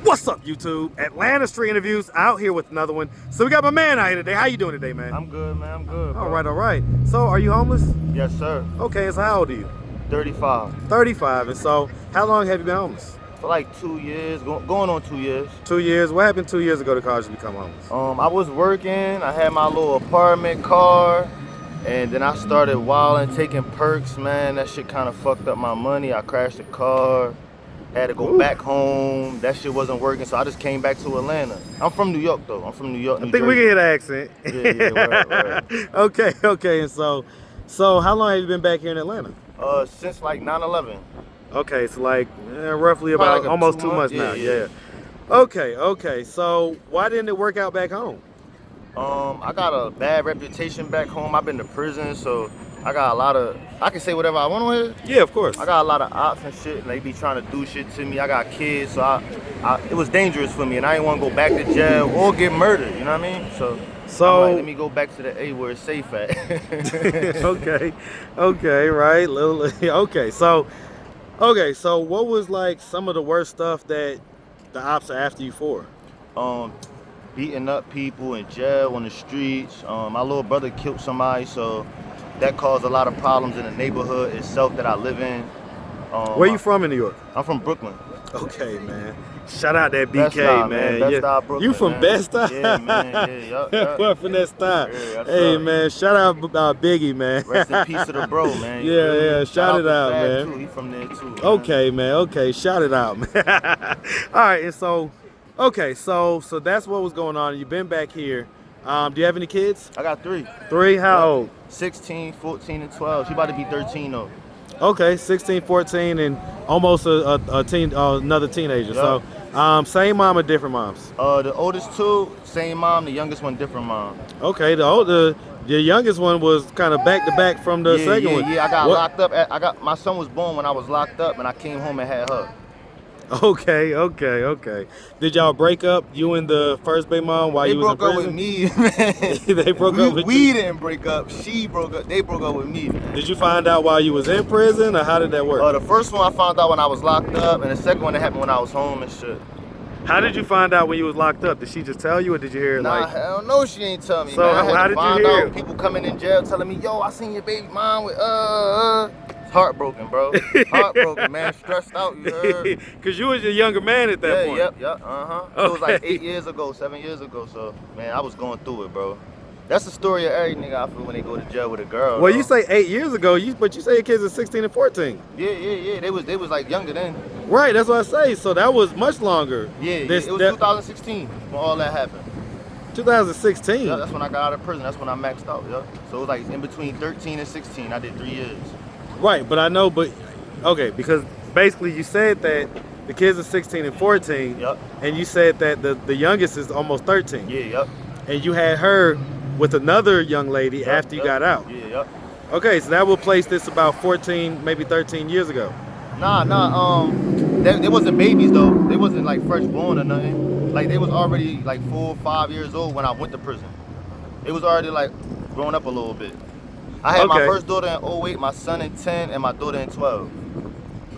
What's up, YouTube? Atlanta Street Interviews out here with another one. So we got my man out here today. How you doing today, man? I'm good, man. I'm good, bro. All right. So are you homeless? Yes, sir. Okay, so how old are you? 35. 35. And so how long have you been homeless? For like 2 years, going on 2 years. 2 years. What happened 2 years ago to cause you to become homeless? I was working. I had my little apartment car, and then I started wilding, taking perks, man. That shit kind of fucked up my money. I crashed the car. Had to go back home. That shit wasn't working, so I just came back to Atlanta. I'm from New York, though. I'm from New York, New I think Jersey. we can hear the accent. Yeah, right. Okay. And so how long have you been back here in Atlanta? Since like 9/11. Okay, so like roughly about like almost 2 2 months now. Yeah. Okay. So why didn't it work out back home? I got a bad reputation back home. I've been to prison, so I got a lot of, I can say whatever I want on here. Yeah, of course. I got a lot of ops and shit, and they be trying to do shit to me. I got kids, so it was dangerous for me, and I didn't want to go back to jail or get murdered, you know what I mean? So I'm like, let me go back to the A where it's safe at. Okay, right. Okay, so what was like some of the worst stuff that the ops are after you for? Beating up people in jail, on the streets. My little brother killed somebody, so that caused a lot of problems in the neighborhood itself that I live in. Where you from in New York? I'm from Brooklyn. Okay, man. Shout out that BK, Bed-Stuy, man. Bed-Stuy, Brooklyn, You from man. Bed-Stuy? Yeah, man. Yeah. Well, from that style. Yeah, hey, up. man. Shout out Biggie, man. Rest in peace to the bro, man. Yeah. Shout it out, to Fab, man. Too. He from there too. Man. Okay, man. Okay, shout it out, man. All right, and so, so that's what was going on. You've been back here. Do you have any kids? I got 3. 3? How old? 16, 14, and 12. She about to be 13 though. Okay, 16, 14, and almost a teen, another teenager. Yep. So, same mom or different moms? The oldest 2, same mom. The youngest one, different mom. Okay, the youngest one was kind of back to back from the second one. Yeah, I got locked up. My son was born when I was locked up, and I came home and had her. Okay. Did y'all break up, you and the first baby mom, while you was in prison? They broke up with me, man. They broke up with we you? didn't break up. She broke up. They broke up with me, man. Did you find out while you was in prison, or how did that work? The first one I found out when I was locked up, and the second one that happened when I was home and shit. How did you find out when you was locked up? Did she just tell you, or did you hear it Nah, like? hell no, she ain't tell me. So man. I had how to did you find hear out people coming in jail telling me, yo, I seen your baby mom with Heartbroken, bro. Heartbroken, man. Stressed out, you heard? Cause you was a younger man at that point. Yep. It was like 8 years ago, 7 years ago. So, man, I was going through it, bro. That's the story of every nigga I feel when they go to jail with a girl. Well, bro. You say 8 years ago, but you say your kids are 16 and 14. Yeah. They was like younger then. Right, that's what I say. So that was much longer. Yeah. It was 2016 when all that happened. 2016. Yeah, that's when I got out of prison. That's when I maxed out. Yeah. So it was like in between 13 and 16. I did 3 years. Right, but I know, okay, because basically you said that the kids are 16 and 14, Yep. and you said that the youngest is almost 13. Yeah, yep. And you had her with another young lady after you got out. Yeah, yep. Okay, so that will place this about 14, maybe 13 years ago. Nah, they wasn't babies though. They wasn't like fresh born or nothing. Like they was already like 4 or 5 years old when I went to prison. It was already like grown up a little bit. I had my first daughter in 08, my son in 10, and my daughter in 12.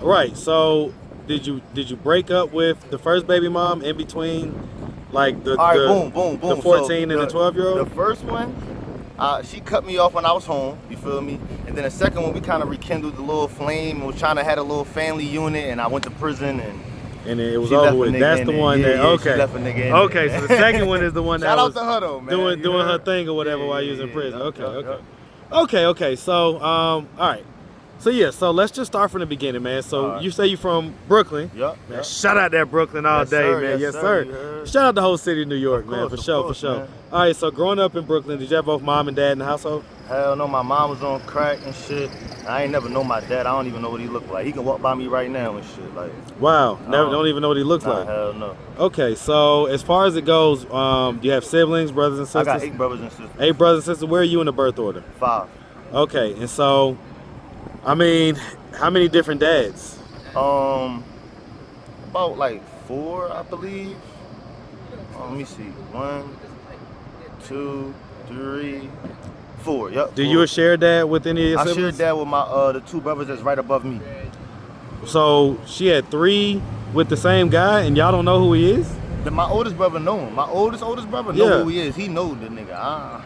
Right. So did you break up with the first baby mom in between, like the 14 so and the 12-year-old? The first one, she cut me off when I was home. You feel me? And then the second one, we kind of rekindled the little flame. We was trying to have a little family unit, and I went to prison and it was over with. That's the one that she left a nigga in okay. there. So the second one is the one that Shout was out to her though, man. doing her thing or whatever while you was in prison. Yep. Okay. So all right. So let's just start from the beginning, man. So you say you from Brooklyn. Yep. Shout out that Brooklyn all Yes, day, sir. man. Yes, Yes, sir. sir. Shout out the whole city of New York, man. Of For course, sure. man. All right. So growing up in Brooklyn, did you have both mom and dad in the household? Hell no, my mom was on crack and shit. I ain't never know my dad. I don't even know what he looked like. He can walk by me right now and shit. Like, Wow. Don't even know what he looks like. Hell no. Okay. So as far as it goes, do you have siblings, brothers and sisters? I got 8 brothers and sisters. 8 brothers and sisters. Where are you in the birth order? 5. Okay. And so, I mean, how many different dads? About like 4, I believe. Let me see. 1, 2, 3, 4. Yep. Do you share dad with any of your I siblings? shared that with my the 2 brothers that's right above me. So she had 3 with the same guy, and y'all don't know who he is? My oldest brother know him. My oldest brother know Yeah. who he is. He know the nigga.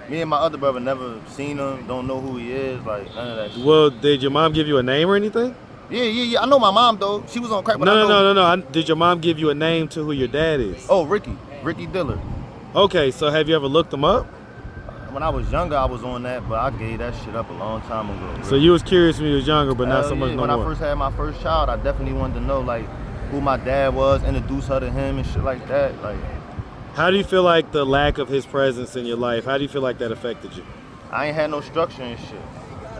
Me and my other brother never seen him. Don't know who he is. Like none of that shit. Well, did your mom give you a name or anything? Yeah. I know my mom though. She was on crack. But I know. No. Did your mom give you a name to who your dad is? Oh, Ricky Dillard. Okay, so have you ever looked him up? When I was younger, I was on that, but I gave that shit up a long time ago. So you was curious when you was younger, but not Hell so much yeah. no When more. I first had my first child, I definitely wanted to know like who my dad was, introduce her to him and shit like that. Like, How do you feel like the lack of his presence in your life, how do you feel like that affected you? I ain't had no structure and shit.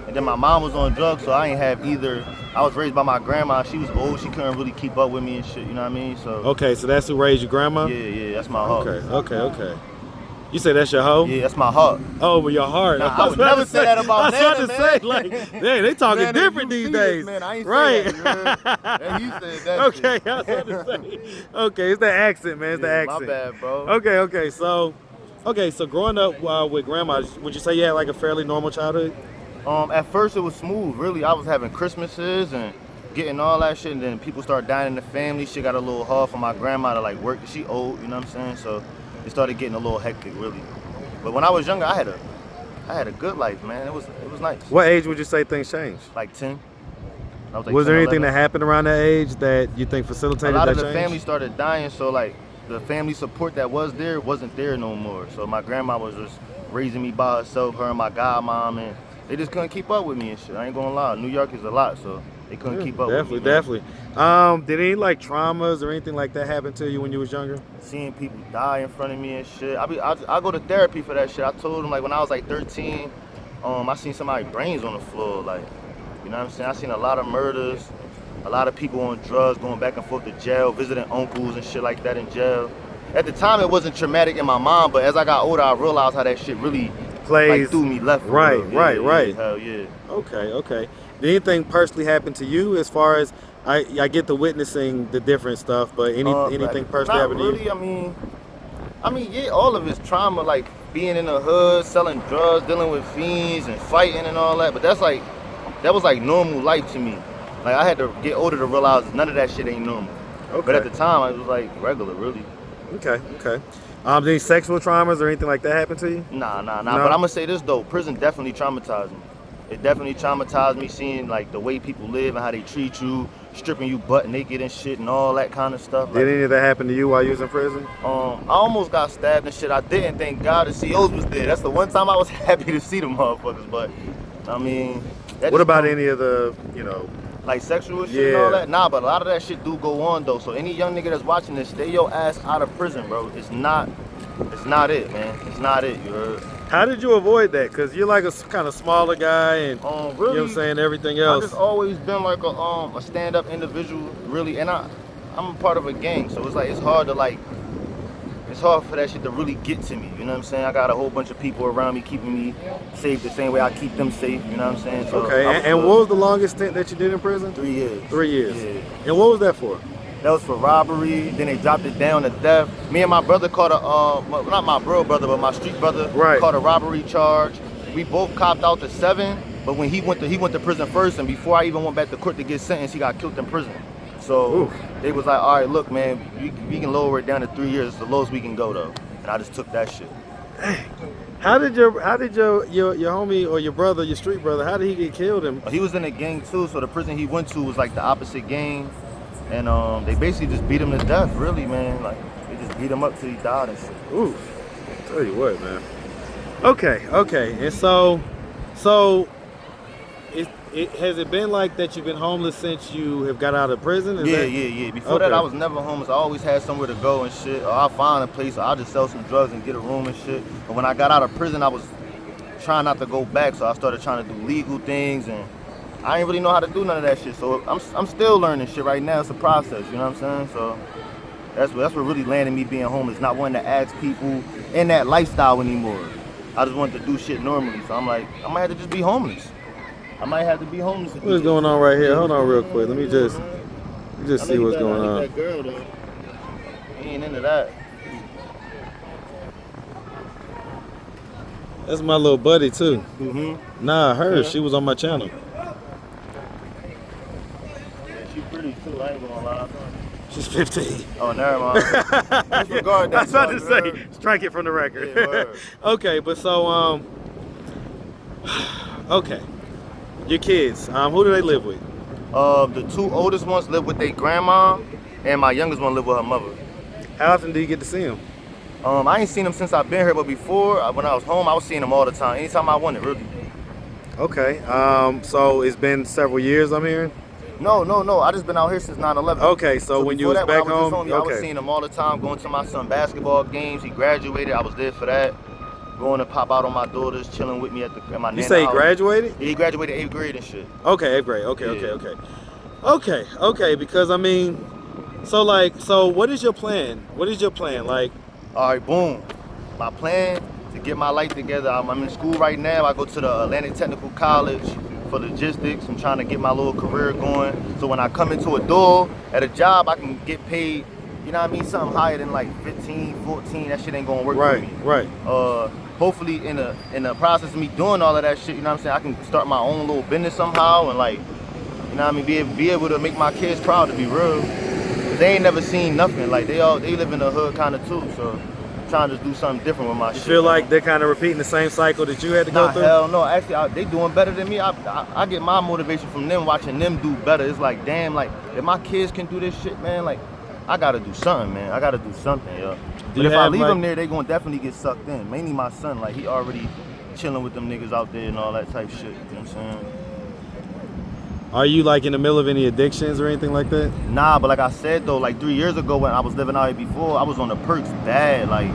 And then my mom was on drugs, so I ain't have either. I was raised by my grandma. She was old. She couldn't really keep up with me and shit. You know what I mean? So. Okay, so that's who raised your grandma? Yeah. That's my heart. Okay. You say that's your hoe? Yeah, that's my heart. Oh, but your heart. Nah, I would never say that about I was about Nana, to say, man. like, dang, they talking Man, different you these see days. this, man. I ain't right. say that, you heard? And you said that Okay, shit. I was about to say. Okay, it's the accent, man. It's the Yeah, accent. my bad, bro. Okay. So growing up with grandma, would you say you had like a fairly normal childhood? At first it was smooth, really. I was having Christmases and getting all that shit, and then people started dying in the family. Shit got a little hard for my grandma to like work. She old, you know what I'm saying? So it started getting a little hectic, really. But when I was younger, I had a good life, man. It was nice. What age would you say things changed? Like 10. I was like Was 10, there anything 11. that happened around that age that you think A facilitated lot that of the change? family started dying, so like the family support that was there wasn't there no more. So my grandma was just raising me by herself, her and my godmom, and they just couldn't keep up with me and shit. I ain't gonna lie. New York is a lot, so they couldn't keep up with me. Definitely. Did any like traumas or anything like that happen to you when you was younger? Seeing people die in front of me and shit. I go to therapy for that shit. I told them like when I was like 13, I seen somebody's brains on the floor. Like, you know what I'm saying? I seen a lot of murders, a lot of people on drugs going back and forth to jail, visiting uncles and shit like that in jail. At the time, it wasn't traumatic in my mind, but as I got older, I realized how that shit really Plays. like threw me left. for Right, real. right, Yeah, right. Yeah, hell yeah. Okay. Did anything personally happen to you as far as I get the witnessing the different stuff, but anything personally Not happen really. to you? I mean, yeah, all of it's trauma, like being in the hood, selling drugs, dealing with fiends and fighting and all that. But that was like normal life to me. Like I had to get older to realize none of that shit ain't normal. Okay. But at the time, it was like regular, really. Okay. Did any sexual traumas or anything like that happen to you? Nah. No? But I'm gonna say this though, prison definitely traumatized me. It definitely traumatized me seeing like the way people live and how they treat you, stripping you butt naked and shit and all that kind of stuff. Did any of that happen to you while you was in prison? I almost got stabbed and shit. I didn't, thank God the COs was there. That's the one time I was happy to see them motherfuckers. But I mean, What about any of the, like sexual shit and all that? Nah, but a lot of that shit do go on though. So any young nigga that's watching this, stay your ass out of prison, bro. It's not it, man. It's not it. You heard? How did you avoid that? Because you're like a kind of smaller guy and, you know what I'm saying, everything I else. just always been like a stand-up individual, really, and I'm a part of a gang, so it's like it's hard for that shit to really get to me. You know what I'm saying? I got a whole bunch of people around me keeping me safe the same way I keep them safe. You know what I'm saying? So Okay, and what was the longest stint that you did in prison? 3 years. 3 years. Yeah. And what was that for? That was for robbery. Then they dropped it down to theft. Me and my brother caught well, not my bro brother, but my street brother caught a robbery charge. We both copped out to 7, but when he went to prison first, and before I even went back to court to get sentenced, he got killed in prison. So they was like, all right, look, man, we can lower it down to 3 years. It's the lowest we can go though. And I just took that shit. How did your homie or your brother, your street brother, how did he get killed? He was in a gang too, so the prison he went to was like the opposite gang. And they basically just beat him to death, really, man. Like, they just beat him up till he died and shit. Ooh, tell you what, man. Okay. And so has it been like that you've been homeless since you have got out of prison? Yeah. Before that, I was never homeless. I always had somewhere to go and shit. Or I'll find a place, or I'll just sell some drugs and get a room and shit. But when I got out of prison, I was trying not to go back, so I started trying to do legal things, and I ain't really know how to do none of that shit. So I'm still learning shit right now. It's a process, you know what I'm saying? So that's what really landed me being homeless, not wanting to ask people in that lifestyle anymore. I just wanted to do shit normally. So I'm like, I might have to just be homeless. I might have to be homeless. What's going on right here? Hold on real quick. Let me just see what's going on. That girl though, he ain't into that. That's my little buddy too. Nah, her. Yeah. She was on my channel. Yeah, she pretty too. I ain't gonna lie. She's 15. Oh, never mind. Disregard that. I was about to dog, say, strike it from the record. Yeah, word. Okay, but so, okay. Your kids, who do they live with? The two oldest ones live with their grandma, and my youngest one live with her mother. How often do you get to see them? I ain't seen them since I've been here, but before, when I was home, I was seeing them all the time. Anytime I wanted, really. Okay, so it's been several years, I'm hearing? No. I just been out here since 9/11. Okay, so when you was before back when I was home, just I was okay. seeing him all the time, going to my son basketball games. He graduated, I was there for that. Going to pop out on my daughters, chilling with me at my You nana say he house. graduated? Yeah, he graduated 8th grade and shit. Okay, 8th grade. Okay, because I mean, so what is your plan? What is your plan? Like, All right, boom. My plan to get my life together. I'm in school right now. I go to the Atlantic Technical College for logistics. I'm trying to get my little career going. So when I come into a door at a job, I can get paid, you know what I mean, something higher than like 15, 14. That shit ain't gonna work for me. right. Hopefully in the process of me doing all of that shit, you know what I'm saying, I can start my own little business somehow and like, you know what I mean, be able to make my kids proud, to be real. They ain't never seen nothing. Like they live in the hood kind of too. So I'm trying to do something different with my You shit. feel like they're kind of repeating the same cycle that you had to go Nah, through? hell no. Actually, they doing better than me. I get my motivation from them, watching them do better. It's like, damn, like if my kids can do this shit, man, like I gotta do something, man. I gotta do something, yo. But if I leave them there, they gonna definitely get sucked in. Mainly my son, like he already chilling with them niggas out there and all that type shit. You know what I'm saying? Are you like in the middle of any addictions or anything like that? Nah, but like I said though, like 3 years ago when I was living out here before, I was on the perks bad. Like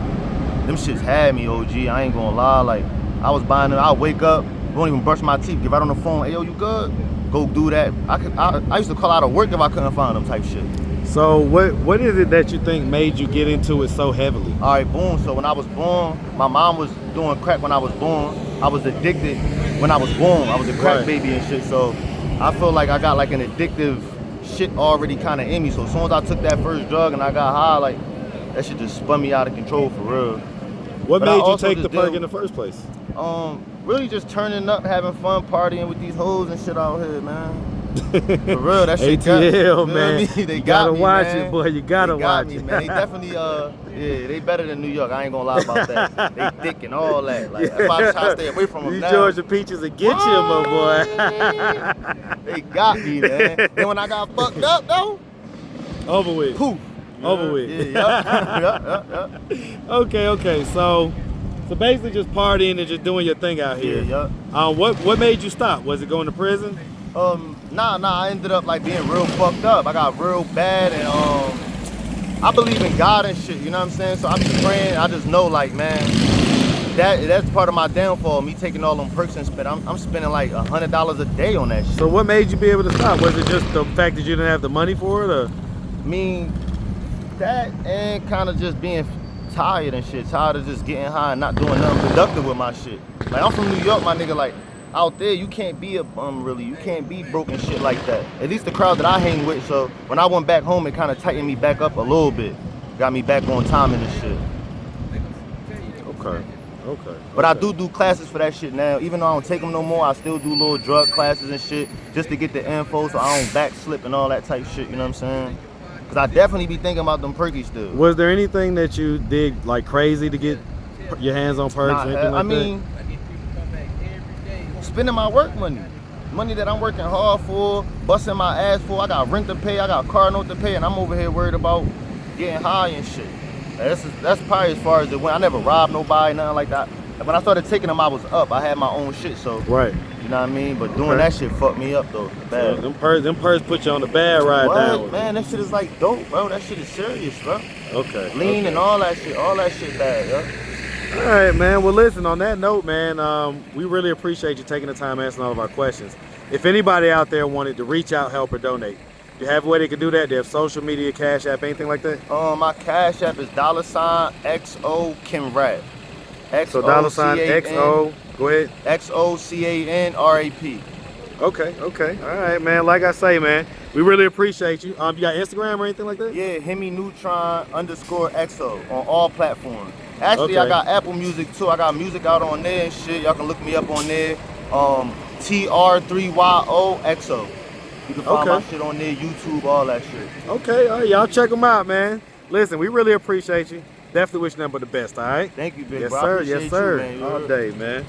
them shits had me, OG. I ain't gonna lie. Like I was buying them. I wake up, don't even brush my teeth, get right on the phone. Hey yo, you good? Go do that. I used to call out of work if I couldn't find them type shit. So what is it that you think made you get into it so heavily? All right, boom. So when I was born, my mom was doing crack when I was born. I was addicted when I was born. I was a crack baby and shit. So I feel like I got like an addictive shit already kind of in me. So as soon as I took that first drug and I got high, like that shit just spun me out of control for real. What But I made you also take the just perk did- in the first place? Really just turning up, having fun, partying with these hoes and shit out here, man. For real, that shit got me. ATL, You know man. what I mean? They You got gotta me, watch man. it, boy. You gotta They got watch me, it. man. They definitely, yeah, they better than New York. I ain't gonna lie about that. They thick and all that. Like, that's why I try to stay away from them These now. Georgia peaches will get you, my boy. They got me, man. Then when I got fucked up, though, Over with. poof. Over with. Yeah. Okay. So basically just partying and just doing your thing out here. Yeah. What made you stop? Was it going to prison? Nah, I ended up like being real fucked up. I got real bad and I believe in God and shit, you know what I'm saying? So I'm just praying, I just know like, man, that's part of my downfall, me taking all them perks and spend. I'm spending like $100 a day on that shit. So what made you be able to stop? Was it just the fact that you didn't have the money for it, or? I mean, that and kind of just being tired and shit. Tired of just getting high and not doing nothing productive with my shit. Like I'm from New York, my nigga, like out there you can't be a bum really. You can't be broken shit like that. At least the crowd that I hang with, so when I went back home it kind of tightened me back up a little bit. Got me back on time and this shit. Okay. But I do classes for that shit now. Even though I don't take them no more, I still do little drug classes and shit just to get the info so I don't backslip and all that type shit, you know what I'm saying? Cause I definitely be thinking about them perkies still. Was there anything that you did like crazy to get your hands on perks or anything like I mean, spending my work money that I'm working hard for, busting my ass for. I got rent to pay, I got car note to pay, and I'm over here worried about getting high and shit. That's probably as far as it went. I never robbed nobody, nothing like that. When I started taking them, I was up. I had my own shit, so Right. you know what I mean. But doing that shit fucked me up though, bad. So them perks put you on the bad ride down. What? Man, that shit is like dope, bro. That shit is serious, bro. Okay. Lean okay. and all that shit bad, yo. All right, man. Well, listen, on that note, man, we really appreciate you taking the time answering all of our questions. If anybody out there wanted to reach out, help, or donate, do you have a way they could do that? Do you have social media, Cash App, anything like that? My Cash App is $XO Kenrap. So $XO, go ahead. XOCANRAP. Okay. All right, man. Like I say, man, we really appreciate you. You got Instagram or anything like that? Yeah, Hemi Neutron _XO on all platforms. Actually, Okay. I got Apple Music too. I got music out on there and shit. Y'all can look me up on there. TR3YOXO. You can find my Okay. shit on there, YouTube, all that shit. Okay, all right, y'all check them out, man. Listen, we really appreciate you. Definitely wish nothing but the best, all right? Thank you, big Yes, bro. I sir. appreciate Yes, sir. you, man. You All heard? day, man.